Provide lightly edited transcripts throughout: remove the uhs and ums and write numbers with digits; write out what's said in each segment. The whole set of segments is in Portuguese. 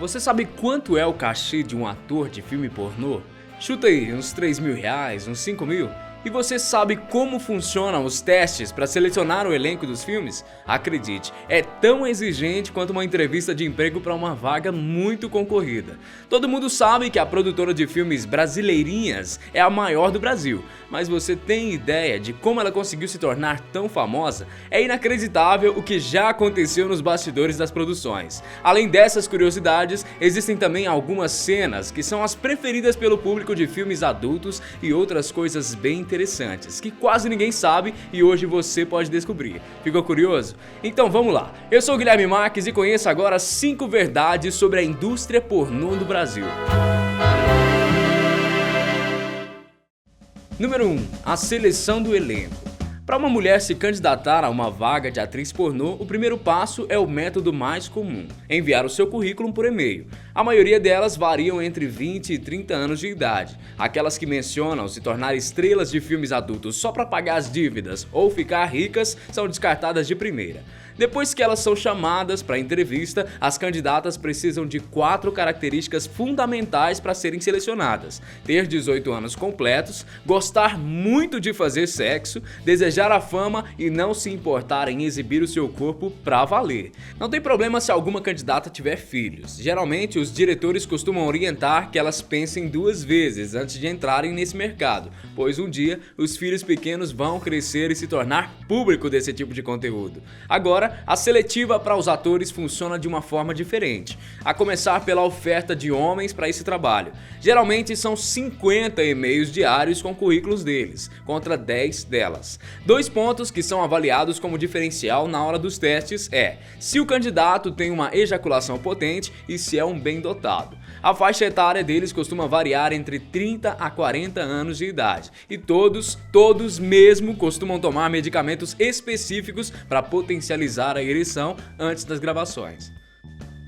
Você sabe quanto é o cachê de um ator de filme pornô? Chuta aí, uns R$ 3.000, uns 5.000? E você sabe como funcionam os testes para selecionar o elenco dos filmes? Acredite, é tão exigente quanto uma entrevista de emprego para uma vaga muito concorrida. Todo mundo sabe que a produtora de filmes Brasileirinhas é a maior do Brasil, mas você tem ideia de como ela conseguiu se tornar tão famosa? É inacreditável o que já aconteceu nos bastidores das produções. Além dessas curiosidades, existem também algumas cenas que são as preferidas pelo público de filmes adultos e outras coisas bem interessantes que quase ninguém sabe e hoje você pode descobrir. Ficou curioso? Então vamos lá. Eu sou o Guilherme Marques e conheço agora 5 verdades sobre a indústria pornô do Brasil. Número 1. A seleção do elenco. Para uma mulher se candidatar a uma vaga de atriz pornô, o primeiro passo é o método mais comum: enviar o seu currículo por e-mail. A maioria delas variam entre 20 e 30 anos de idade. Aquelas que mencionam se tornar estrelas de filmes adultos só para pagar as dívidas ou ficar ricas são descartadas de primeira. Depois que elas são chamadas para a entrevista, as candidatas precisam de 4 características fundamentais para serem selecionadas: ter 18 anos completos, gostar muito de fazer sexo, desejar a fama e não se importar em exibir o seu corpo pra valer. Não tem problema se alguma candidata tiver filhos. Geralmente, os diretores costumam orientar que elas pensem 2 vezes antes de entrarem nesse mercado, pois um dia os filhos pequenos vão crescer e se tornar público desse tipo de conteúdo. Agora, a seletiva para os atores funciona de uma forma diferente, a começar pela oferta de homens para esse trabalho. Geralmente são 50 e-mails diários com currículos deles, contra 10 delas. 2 pontos que são avaliados como diferencial na hora dos testes é se o candidato tem uma ejaculação potente e se é um bem dotado. A faixa etária deles costuma variar entre 30 a 40 anos de idade e todos mesmo costumam tomar medicamentos específicos para potencializar a ereção antes das gravações.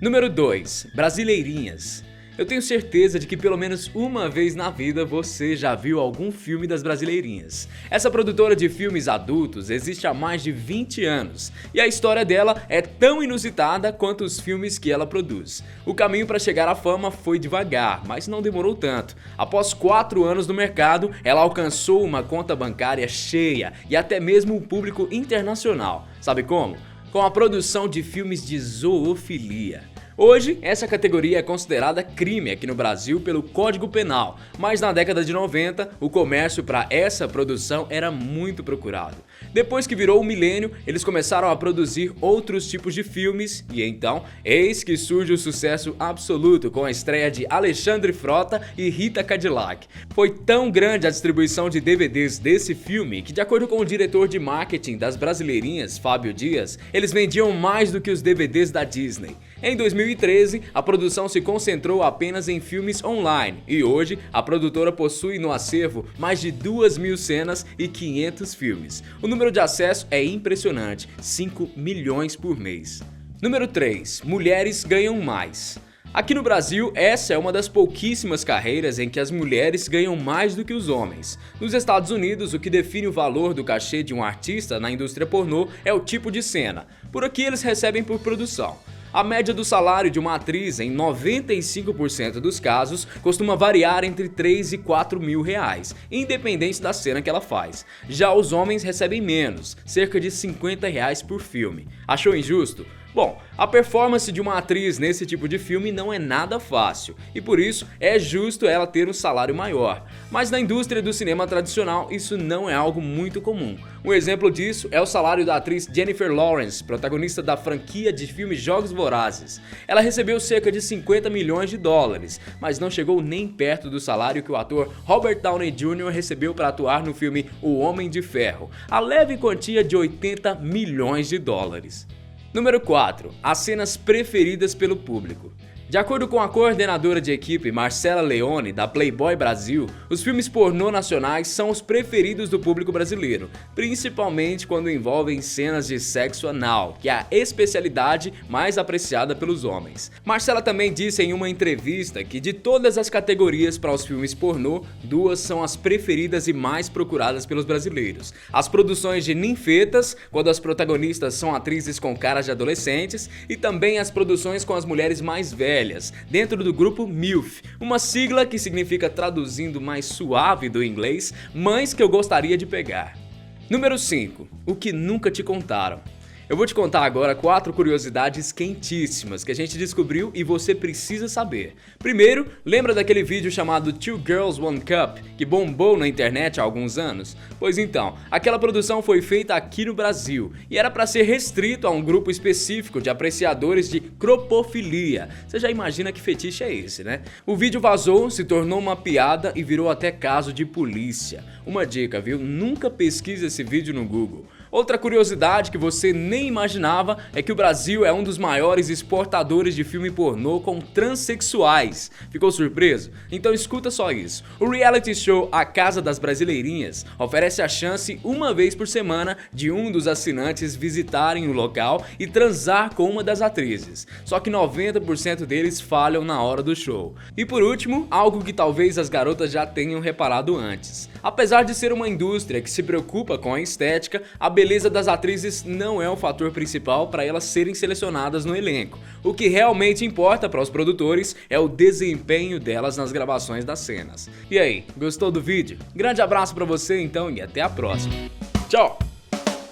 Número 2. Brasileirinhas. Eu tenho certeza de que pelo menos uma vez na vida você já viu algum filme das Brasileirinhas. Essa produtora de filmes adultos existe há mais de 20 anos e a história dela é tão inusitada quanto os filmes que ela produz. O caminho para chegar à fama foi devagar, mas não demorou tanto. Após 4 anos no mercado, ela alcançou uma conta bancária cheia e até mesmo um público internacional. Sabe como? Com a produção de filmes de zoofilia. Hoje, essa categoria é considerada crime aqui no Brasil pelo Código Penal, mas na década de 90, o comércio para essa produção era muito procurado. Depois que virou o milênio, eles começaram a produzir outros tipos de filmes e então, eis que surge o sucesso absoluto com a estreia de Alexandre Frota e Rita Cadillac. Foi tão grande a distribuição de DVDs desse filme que, de acordo com o diretor de marketing das Brasileirinhas, Fábio Dias, eles vendiam mais do que os DVDs da Disney. Em 2013, a produção se concentrou apenas em filmes online e hoje a produtora possui no acervo mais de 2.000 cenas e 500 filmes. O número de acesso é impressionante, 5 milhões por mês. Número 3. Mulheres ganham mais. Aqui no Brasil, essa é uma das pouquíssimas carreiras em que as mulheres ganham mais do que os homens. Nos Estados Unidos, o que define o valor do cachê de um artista na indústria pornô é o tipo de cena. Por aqui eles recebem por produção. A média do salário de uma atriz, em 95% dos casos, costuma variar entre 3 e 4 mil reais, independente da cena que ela faz. Já os homens recebem menos, cerca de 50 reais por filme. Achou injusto? Bom, a performance de uma atriz nesse tipo de filme não é nada fácil e por isso é justo ela ter um salário maior. Mas na indústria do cinema tradicional isso não é algo muito comum. Um exemplo disso é o salário da atriz Jennifer Lawrence, protagonista da franquia de filmes Jogos Vorazes. Ela recebeu cerca de 50 milhões de dólares, mas não chegou nem perto do salário que o ator Robert Downey Jr. recebeu para atuar no filme O Homem de Ferro, a leve quantia de 80 milhões de dólares. Número 4. As cenas preferidas pelo público. De acordo com a coordenadora de equipe Marcela Leone, da Playboy Brasil, os filmes pornô nacionais são os preferidos do público brasileiro, principalmente quando envolvem cenas de sexo anal, que é a especialidade mais apreciada pelos homens. Marcela também disse em uma entrevista que de todas as categorias para os filmes pornô, 2 são as preferidas e mais procuradas pelos brasileiros: as produções de ninfetas, quando as protagonistas são atrizes com caras de adolescentes, e também as produções com as mulheres mais velhas, velhas, dentro do grupo MILF, uma sigla que significa, traduzindo mais suave do inglês, mães que eu gostaria de pegar. Número 5. O que nunca te contaram. Eu vou te contar agora 4 curiosidades quentíssimas que a gente descobriu e você precisa saber. Primeiro, lembra daquele vídeo chamado Two Girls One Cup, que bombou na internet há alguns anos? Pois então, aquela produção foi feita aqui no Brasil e era para ser restrito a um grupo específico de apreciadores de cropofilia. Você já imagina que fetiche é esse, né? O vídeo vazou, se tornou uma piada e virou até caso de polícia. Uma dica, viu? Nunca pesquise esse vídeo no Google. Outra curiosidade que você nem imaginava é que o Brasil é um dos maiores exportadores de filme pornô com transexuais. Ficou surpreso? Então escuta só isso. O reality show A Casa das Brasileirinhas oferece a chance uma vez por semana de um dos assinantes visitarem o local e transar com uma das atrizes. Só que 90% deles falham na hora do show. E por último, algo que talvez as garotas já tenham reparado antes. Apesar de ser uma indústria que se preocupa com a estética, a beleza das atrizes não é o fator principal para elas serem selecionadas no elenco. O que realmente importa para os produtores é o desempenho delas nas gravações das cenas. E aí, gostou do vídeo? Grande abraço para você então e até a próxima. Tchau!